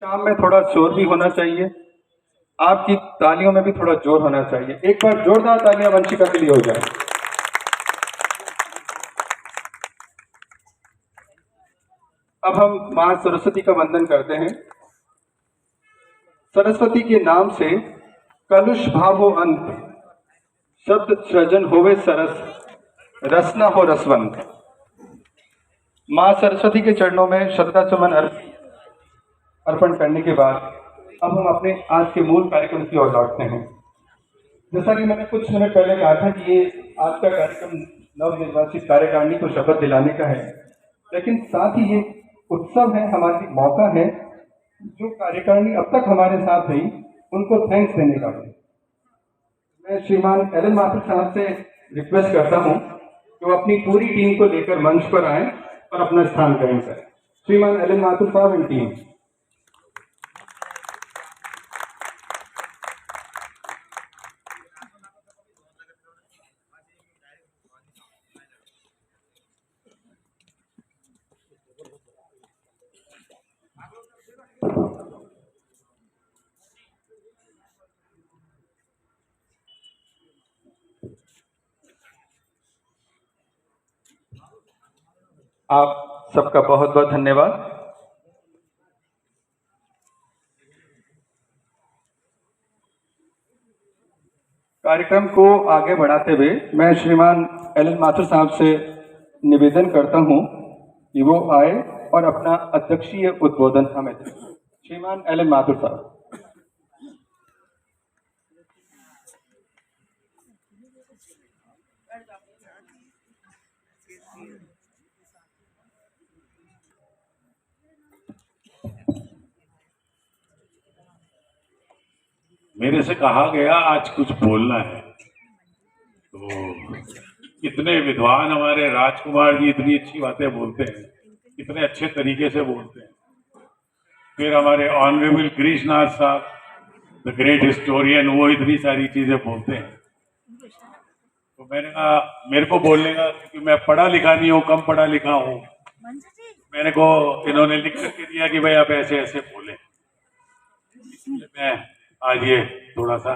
शाम में थोड़ा शोर भी होना चाहिए। आपकी तालियों में भी थोड़ा जोर होना चाहिए। एक बार जोरदार तालियां वंशिका के लिए हो जाए। अब हम मां सरस्वती का वंदन करते हैं। सरस्वती के नाम से कलुष भावो अंत, शब्द सृजन होवे सरस, रसना हो रसवंत। मां सरस्वती के चरणों में श्रद्धा सुमन अर्पण करने के बाद अब हम अपने आज के मूल कार्यक्रम की ओर लौटते हैं। जैसा कि मैंने कुछ मिनट पहले कहा था कि ये आज का कार्यक्रम नवनिर्वाचित कार्यकारिणी को शपथ दिलाने का है, लेकिन साथ ही ये उत्सव है, हमारी मौका है जो कार्यकारिणी अब तक हमारे साथ रही उनको थैंक्स देने का भी। मैं श्रीमान एलन माथुर साहब से रिक्वेस्ट करता हूं कि वो अपनी पूरी टीम को लेकर मंच पर आए और अपना स्थान ग्रहण करें। श्रीमान एलन माथुर साहब एंड टीम। आप सबका बहुत बहुत धन्यवाद। कार्यक्रम को आगे बढ़ाते हुए मैं श्रीमान एलन माथुर साहब से निवेदन करता हूं कि वो आए और अपना अध्यक्षीय उद्बोधन हमें दें। श्रीमान एलन माथुर साहब। मेरे से कहा गया आज कुछ बोलना है, तो इतने विद्वान हमारे राजकुमार जी इतनी अच्छी बातें बोलते हैं, इतने अच्छे तरीके से बोलते हैं। फिर हमारे ऑनरेबल गिरीशनाथ साहब द ग्रेट हिस्टोरियन, वो इतनी सारी चीजें बोलते हैं। तो मैंने कहा मेरे को बोलने का, क्योंकि मैं पढ़ा लिखा नहीं हूँ, कम पढ़ा लिखा हूँ, मैंने को इन्होंने लिख करके दिया कि भाई आप ऐसे ऐसे बोले, इसलिए मैं आज ये थोड़ा सा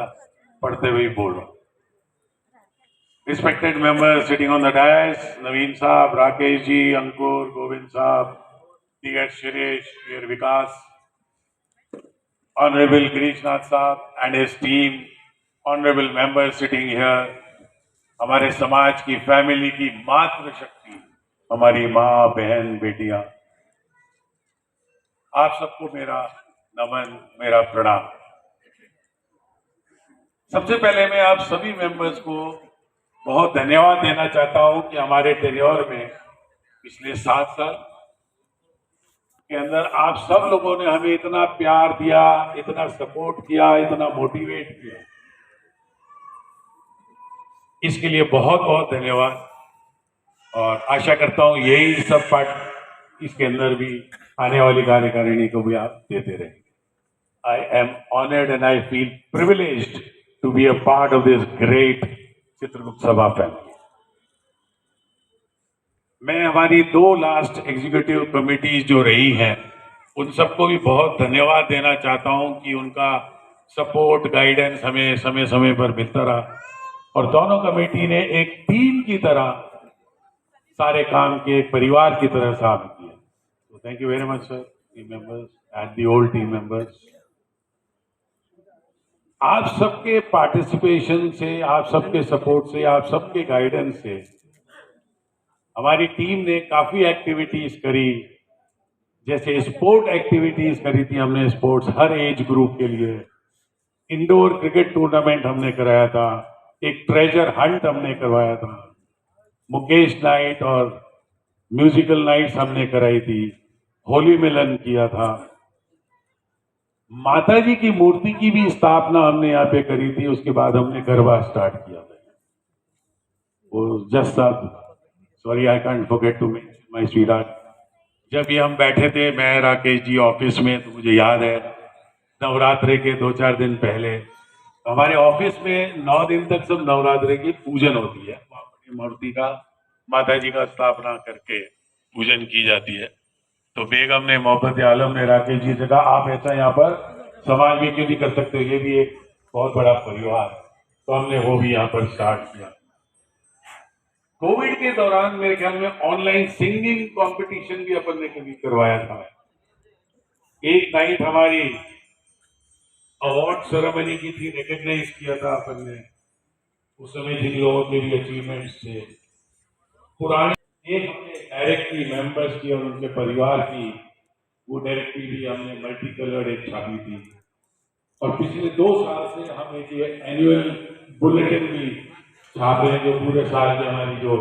पढ़ते हुए बोल रहा हूँ। Respected members sitting on the dais, Naveen Saab, Rakesh ji, Ankur, Govind Saab, dear Shirish, dear Vikas, Honorable Girishnath Saab and his team, honorable members sitting here, हमारे समाज की, फैमिली की मातृ शक्ति, हमारी माँ, बहन, बेटियां, आप सबको मेरा नमन, मेरा प्रणाम। सबसे पहले मैं आप सभी मेंबर्स को बहुत धन्यवाद देना चाहता हूं कि हमारे टेन्योर में पिछले 7 साल के अंदर आप सब लोगों ने हमें इतना प्यार दिया, इतना सपोर्ट किया, इतना मोटिवेट किया, इसके लिए बहुत बहुत धन्यवाद। और आशा करता हूं यही सब पार्ट इसके अंदर भी आने वाली कार्यकारिणी को भी आप देते रहेंगे। I am honored and I feel privileged to be a part of this great Chitragupta सभा फैमिली। मैं हमारी 2 लास्ट एग्जीक्यूटिव कमिटीज जो रही हैं उन सबको भी बहुत धन्यवाद देना चाहता हूं कि उनका सपोर्ट, गाइडेंस हमें समय समय पर मिलता रहा और दोनों कमेटी ने एक टीम की तरह सारे काम के एक परिवार की तरह काम किया। तो thank you very much sir, team members and the old team members. आप सबके पार्टिसिपेशन से, आप सबके सपोर्ट से, आप सबके गाइडेंस से हमारी टीम ने काफी एक्टिविटीज करी। जैसे स्पोर्ट एक्टिविटीज करी थी हमने, स्पोर्ट्स हर एज ग्रुप के लिए, इंडोर क्रिकेट टूर्नामेंट हमने कराया था, एक ट्रेजर हंट हमने करवाया था, मुकेश नाइट और म्यूजिकल नाइट्स हमने कराई थी, होली मिलन किया था, माता जी की मूर्ति की भी स्थापना हमने यहाँ पे करी थी। उसके बाद हमने गरबा स्टार्ट किया था। वो just sorry I can't forget to mention my sweetheart, जब ये हम बैठे थे मैं राकेश जी ऑफिस में, तो मुझे याद है नवरात्रे के 2-4 दिन पहले हमारे ऑफिस में 9 दिन तक सब नवरात्रे की पूजन होती है, अपनी मूर्ति का, माता जी का स्थापना करके पूजन की जाती है। तो बेगम ने, मोहब्बत आलम ने, राकेश जी से कहा आप ऐसा यहाँ पर समाज में क्यों नहीं कर सकते, ये भी एक बहुत बड़ा परिवार है। तो हमने वो भी यहाँ पर स्टार्ट किया। कोविड के दौरान मेरे ख्याल में ऑनलाइन सिंगिंग कंपटीशन भी अपन ने कभी करवाया था। एक नाइट हमारी अवार्ड सेरेमनी की थी, रिकॉग्नाइज किया था अपन ने उस समय जिन लोगों के भी अचीवमेंट्स थे। पुराने एक हमने डायरेक्टरी मेंबर्स की और उनके परिवार की, वो डायरेक्टरी भी हमने मल्टी कलर्ड एक छापी थी। और पिछले 2 साल से हम एक एनुअल बुलेटिन भी छाप रहे हैं, जो पूरे साल की हमारी जो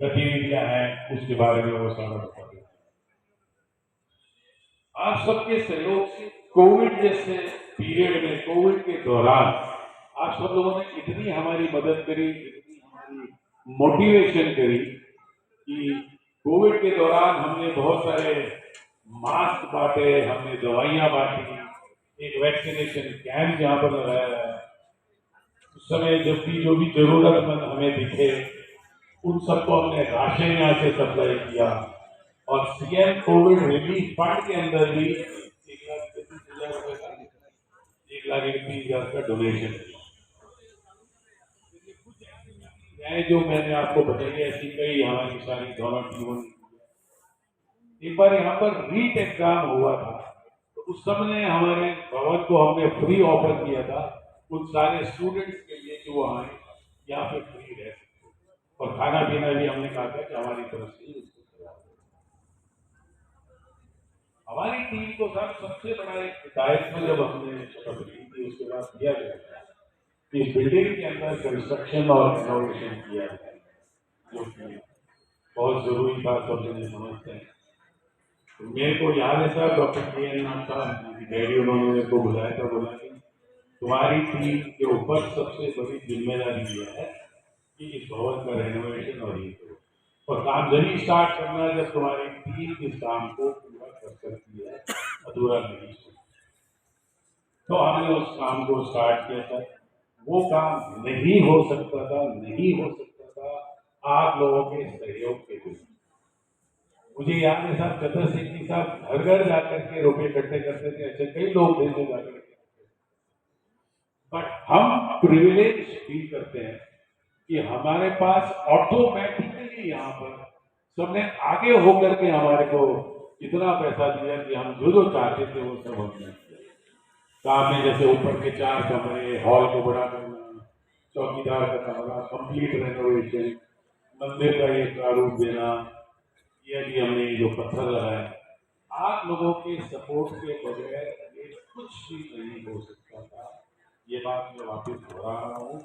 गतिविधियां हैं उसके बारे में वो सारा बता रहे हैं। आप सबके सहयोग से कोविड जैसे पीरियड में, कोविड के दौरान आप सब लोगों ने इतनी हमारी मदद करी, इतनी हमारी मोटिवेशन करी कि कोविड के दौरान हमने बहुत सारे मास्क बांटे, हमने दवाइयां बांटी, एक वैक्सीनेशन कैंप यहाँ पर लगाया है। उस समय जब भी जो भी जरूरतमंद हमें दिखे उन सबको हमने राशन यहाँ से सप्लाई किया। और सीएम कोविड रिलीफ फंड के अंदर भी 1,31,000 रुपए का, 1,31,000 का डोनेशन किया। जो मैंने आपको बताई ऐसी कई हमारी सारी दोनों टीमों। एक बार यहाँ पर रीट एग्जाम हुआ था, तो उस समय हमारे भवन को हमने फ्री ऑफर किया था उन सारे स्टूडेंट्स के लिए कि वो आए यहाँ पे फ्री रह सकते, और खाना पीना भी हमने कहा था कि हमारी तरफ से उसको करवा। हमारी टीम को सर सबसे बड़ा एक दायित्व जब हमने शपथ ली थी उसके बाद दिया गया था कि बिल्डिंग के अंदर कंस्ट्रक्शन और इनोवेशन किया जाए, जो कि बहुत जरूरी था, सब जने समझते हैं। तो मेरे को याद है सर, डॉक्टर के नाम था डैडी, उन्होंने मेरे को बुलाया था, बोला कि तुम्हारी टीम के ऊपर सबसे बड़ी जिम्मेदारी यह है कि इस भवन का रेनोवेशन और ये करो, और काम जल्दी स्टार्ट करना है जब तुम्हारी टीम इस काम को पूरा कर सकती है, अधूरा नहीं। तो हमने उस काम को स्टार्ट किया था। वो काम नहीं हो सकता था आप लोगों के सहयोग के बिना। मुझे याद है साहब, चतर सिंह जी साहब घर घर जाकर के रुपए इकट्ठे करते थे, ऐसे कई लोग थे जो जाकर के। बट हम प्रिविलेज फील करते हैं कि हमारे पास ऑटोमेटिकली यहाँ पर सबने आगे होकर के हमारे को इतना पैसा दिया कि हम जो जो चाहते थे वो सब हमने काम में, जैसे ऊपर के 4 कमरे, हॉल को बड़ा करना, चौकीदार का कमरा, कंप्लीट रेनोवेशन, मंदिर का ये प्रारूप देना, ये भी हमने जो पत्थर लगाया। आप लोगों के सपोर्ट के बगैर ये कुछ भी नहीं हो सकता था। ये बात मैं वापस दोहरा रहा हूँ।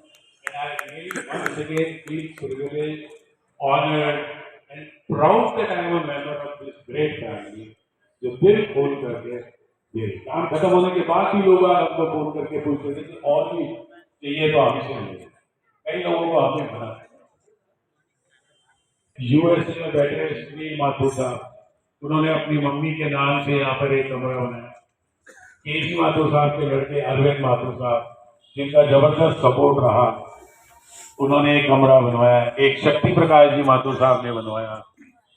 And I really once again feel privileged, honored and proud that I am a member of this great family, जो दिल खोल करके दे। काम खत्म होने के बाद भी लोग हमको फोन करके पूछते थे कि और भी चाहिए तो अभी से मिले। कई लोगों को हमने बना, यूएसए में बैठे सुनील माथुर साहब, उन्होंने अपनी मम्मी के नाम से यहाँ पर एक कमरा बनाया। केजी माथुर साहब के लड़के अरविंद माथुर साहब, जिनका जबरदस्त सपोर्ट रहा, उन्होंने एक कमरा बनवाया। एक शक्ति प्रकाश जी माथुर साहब ने बनवाया।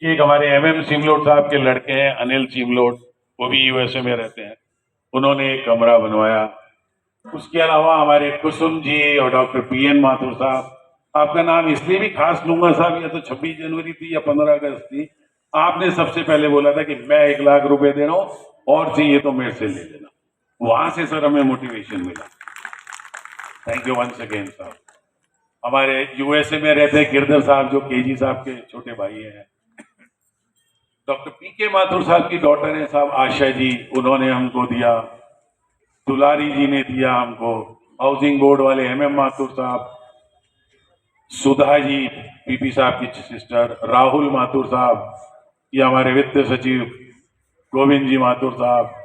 एक हमारे MM सिमलोट साहब के लड़के हैं अनिल सिमलोट, वो भी यूएसए में रहते हैं, उन्होंने एक कमरा बनवाया। उसके अलावा हमारे कुसुम जी और डॉक्टर PN माथुर साहब, आपका नाम इसलिए भी खास लूंगा साहब, या तो 26 जनवरी थी या 15 अगस्त थी, आपने सबसे पहले बोला था कि मैं 1 लाख रुपए दे रहा हूं और चाहिए तो मेरे से ले लेना। वहां से सर हमें मोटिवेशन मिला। थैंक यू वंस अगेन साहब। हमारे यूएसए में रहते गिरधर साहब, जो केजी साहब के छोटे भाई हैं। डॉक्टर PK माथुर साहब की डॉटर है साहब आशा जी, उन्होंने हमको दिया। दुलारी जी ने दिया हमको। हाउसिंग बोर्ड वाले MM माथुर साहब, सुधा जी PP साहब की सिस्टर, राहुल माथुर साहब, ये हमारे वित्त सचिव गोविंद जी माथुर साहब,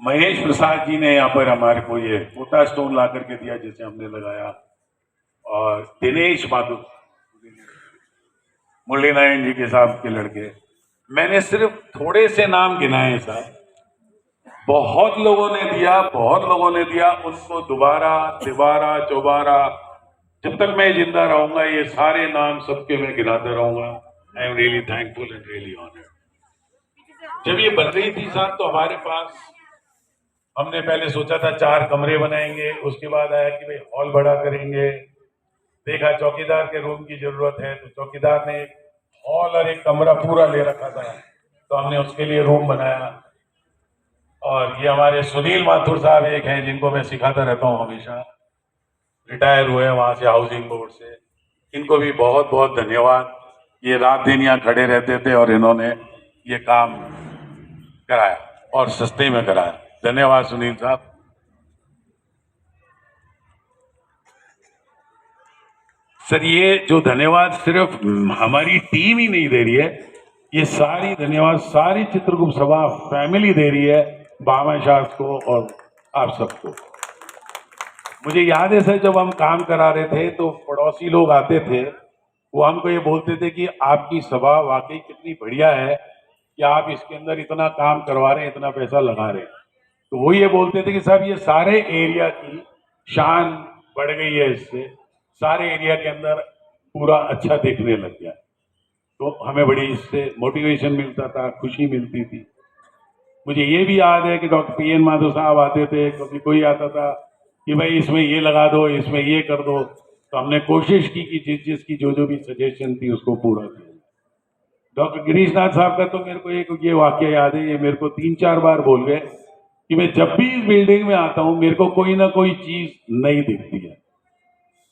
महेश प्रसाद जी ने यहाँ पर हमारे को ये पोता स्टोन ला करके दिया जिसे हमने लगाया, और दिनेश माथुर, मुरली नारायण जी के साहब के लड़के। मैंने सिर्फ थोड़े से नाम गिनाए साहब, बहुत लोगों ने दिया, बहुत लोगों ने दिया। उनको दोबारा तिबारा चौबारा जब तक मैं जिंदा रहूंगा ये सारे नाम सबके मैं गिनाता रहूंगा। I am really thankful and really honoured. जब ये बन रही थी साहब तो हमारे पास हमने पहले सोचा था 4 कमरे बनाएंगे, उसके बाद आया कि भाई हॉल बड़ा करेंगे, देखा चौकीदार के रूम की जरूरत है तो चौकीदार ने एक हॉल और एक कमरा पूरा ले रखा था तो हमने उसके लिए रूम बनाया। और ये हमारे सुनील माथुर साहब एक हैं जिनको मैं सिखाता रहता हूँ हमेशा, रिटायर हुए हैं वहां से हाउसिंग बोर्ड से। इनको भी बहुत बहुत धन्यवाद। ये रात दिन यहाँ खड़े रहते थे और इन्होंने ये काम कराया और सस्ते में कराया। धन्यवाद सुनील साहब। सर ये जो धन्यवाद सिर्फ हमारी टीम ही नहीं दे रही है, ये सारी धन्यवाद सारी चित्रगुप्त सभा फैमिली दे रही है, बामा शास्त्र को और आप सबको। मुझे याद है सर जब हम काम करा रहे थे तो पड़ोसी लोग आते थे, वो हमको ये बोलते थे कि आपकी सभा वाकई कितनी बढ़िया है कि आप इसके अंदर इतना काम करवा रहे हैं, इतना पैसा लगा रहे हैं। तो वो ये बोलते थे कि साहब ये सारे एरिया की शान बढ़ गई है, इससे सारे एरिया के अंदर पूरा अच्छा देखने लग गया। तो हमें बड़ी इससे मोटिवेशन मिलता था, खुशी मिलती थी। मुझे ये भी याद है कि डॉक्टर पी एन माधव साहब आते थे, कभी कोई आता था कि भाई इसमें ये लगा दो, इसमें ये कर दो, तो हमने कोशिश की कि जिसकी जो भी सजेशन थी उसको पूरा किया। डॉक्टर गिरीश नाथ साहब का तो मेरे को एक ये वाक्य याद है, ये मेरे को 3-4 बार बोल गए कि मैं जब भी इस बिल्डिंग में आता हूं मेरे को कोई ना कोई चीज नई दिखती है।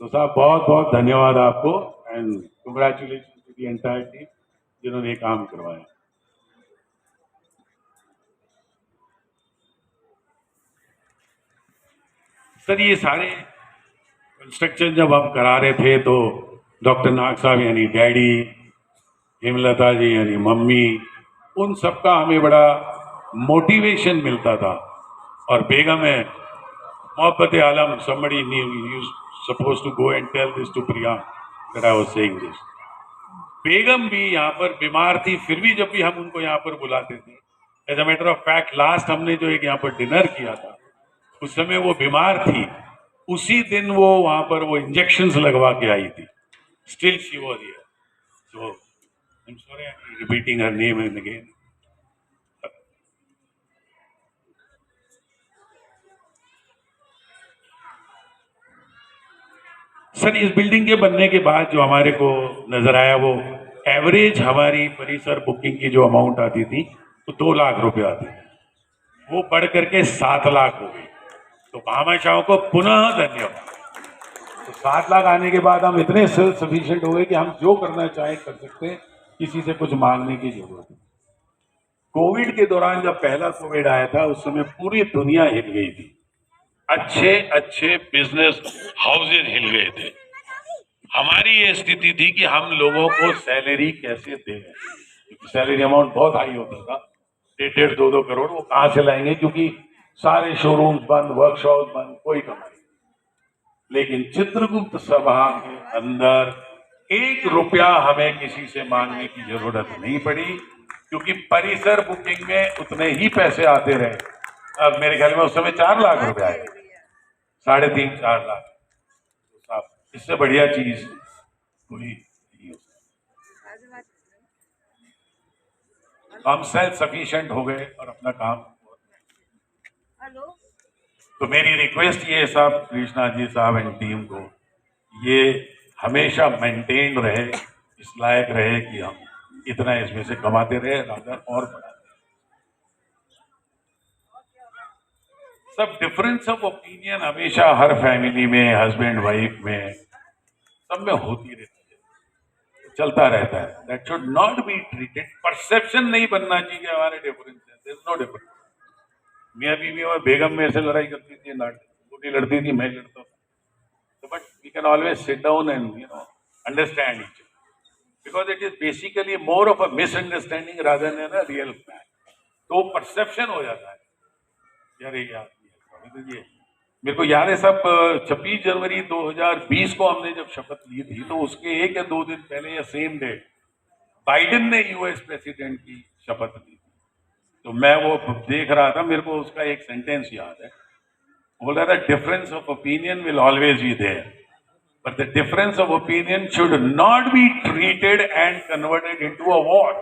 तो साहब बहुत बहुत धन्यवाद आपको and congratulation to the entire team जिन्होंने ये काम करवाया। सर ये सारे कंस्ट्रक्शन जब हम करा रहे थे तो डॉक्टर नाग साहब यानी डैडी, हेमलता जी यानी मम्मी, उन सबका हमें बड़ा मोटिवेशन मिलता था। और बेगम है मोहब्बत आलम, somebody knew you supposed to go and tell this to Priya that I was saying this। बेगम भी यहाँ पर बीमार थी, फिर भी जब भी हम उनको यहाँ पर बुलाते थे, as a matter of fact last हमने जो एक यहाँ पर डिनर किया था उस समय वो बीमार थी, उसी दिन वो वहां पर वो इंजेक्शंस लगवा के आई थी। Still she was here, so I am sorry I am repeating her name and again. Sir इस बिल्डिंग के बनने के बाद जो हमारे को नजर आया वो एवरेज हमारी परिसर बुकिंग की जो अमाउंट आती थी तो 2 लाख रुपए आती थी, वो बढ़ करके 7 लाख हो गई। तो भामाशाहों को पुनः धन्यवाद। तो 7 लाख आने के बाद हम इतने सेल्फ सफिशिएंट हो गए कि हम जो करना चाहें कर सकते हैं, किसी से कुछ मांगने की जरूरत नहीं। कोविड के दौरान जब पहला कोविड आया था उस समय पूरी दुनिया हिल गई थी, अच्छे अच्छे बिजनेस हाउसेज हिल गए थे। हमारी ये स्थिति थी कि हम लोगों को सैलरी कैसे दें, क्योंकि सैलरी अमाउंट बहुत हाई होता था, 1.5 2 करोड़, वो कहां से लाएंगे क्योंकि सारे शोरूम्स बंद, वर्कशॉप बंद, कोई कमाई। लेकिन चित्रगुप्त सभा के अंदर 1 रुपया हमें किसी से मांगने की जरूरत नहीं पड़ी, क्योंकि परिसर बुकिंग में उतने ही पैसे आते रहे। अब मेरे ख्याल में उस समय 4 लाख रुपए आए, 3.5-4 लाख। तो साहब इससे बढ़िया चीज कोई नहीं हो सकती। हम सेल्फ सफिशिएंट हो गए और अपना काम। तो मेरी रिक्वेस्ट ये है साहब, कृष्णा जी साहब एंड टीम को, ये हमेशा मेंटेन रहे, इस लायक रहे कि हम इतना इसमें से कमाते रहे, रादर और बढ़ाते। सब डिफरेंस ऑफ ओपिनियन हमेशा हर फैमिली में, हस्बैंड वाइफ में, सब में होती रहती है, चलता रहता है। That should not be treated, perception नहीं बनना चाहिए हमारे डिफरेंस है, देयर इज नो डिफरेंस। मियाँ बीवी में बेगम मेरे से लड़ाई करती थी, छोटी लड़ती थी, मैं लड़ता था, तो but we can always sit down and understand each because it is basically more of a misunderstanding rather than a real fact. तो परसेप्शन हो जाता है यार ये मेरे को याद है सब 26 जनवरी 2020 को हमने जब शपथ ली थी तो उसके 1 या 2 दिन पहले या सेम डे बाइडेन ने यूएस प्रेसिडेंट की शपथ ली। तो मैं वो देख रहा था, मेरे को उसका एक सेंटेंस याद है, बोल रहा था difference of opinion will always be there but the difference of opinion should not be treated and converted into a war.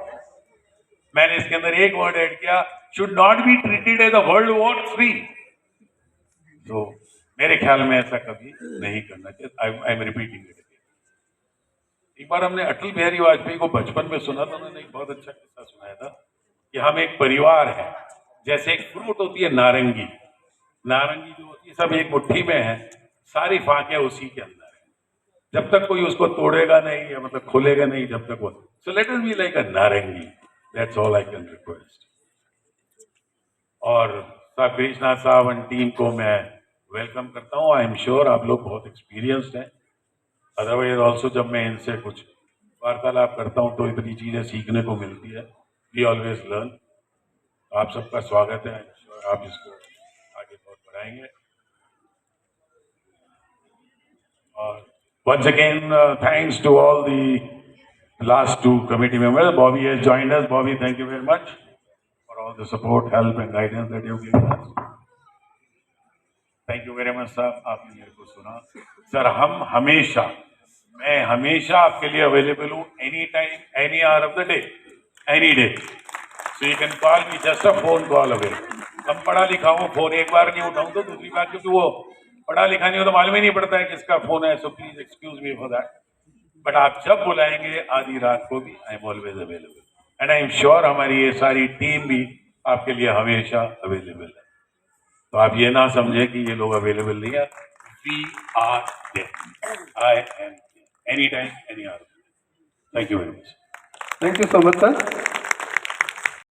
मैंने इसके अंदर एक वर्ड ऐड किया, should not be treated as a World War III. तो मेरे ख्याल में ऐसा कभी नहीं करना चाहिए. I am repeating it. एक बार हमने अटल बिहारी वाजपेयी को बचपन में सुना था, उन्होंने एक बहुत अच्छा किस्सा सुनाया था कि हम एक परिवार है, जैसे एक फ्रूट होती है नारंगी, नारंगी जो होती है सब एक मुट्ठी में है, सारी फाके उसी के अंदर है, जब तक कोई उसको तोड़ेगा नहीं या मतलब खोलेगा नहीं जब तक वो. So let us be like a narangi. That's all I can request. और साहब कृष्णा साहब एंड टीम को मैं वेलकम करता हूँ. आई एम श्योर आप लोग बहुत एक्सपीरियंस्ड हैं. अदरवाइज ऑल्सो जब मैं इनसे कुछ वार्तालाप करता हूँ तो इतनी चीजें सीखने को मिलती है. We always learn. आप सबका स्वागत है. आप इसको आगे बहुत बढ़ाएंगे. और once again thanks to all the last two committee members. Bobby has joined us. Bobby, thank you very much for all the support, help and guidance that you have given us. Thank you very much साहब, आपने मेरे को सुना. Sir मैं हमेशा आपके लिए available हूँ, any time, any hour of the day, any day. So you can call me, just a phone call away. हम पढ़ा लिखा हूँ, फोन एक बार नहीं उठाऊँ तो दूसरी बार, क्योंकि वो पढ़ा लिखा नहीं हो तो मालूम ही नहीं पड़ता है किसका फोन है. So please excuse me for that. But आप जब बुलाएंगे आधी रात को भी, I am always available. And I am sure हमारी ये सारी टीम भी आपके लिए हमेशा अवेलेबल है. तो आप ये ना समझे कि ये लोग अवेलेबल नहीं है. We are there. I am any time, any hour. Thank you very much. Thank you so much sir.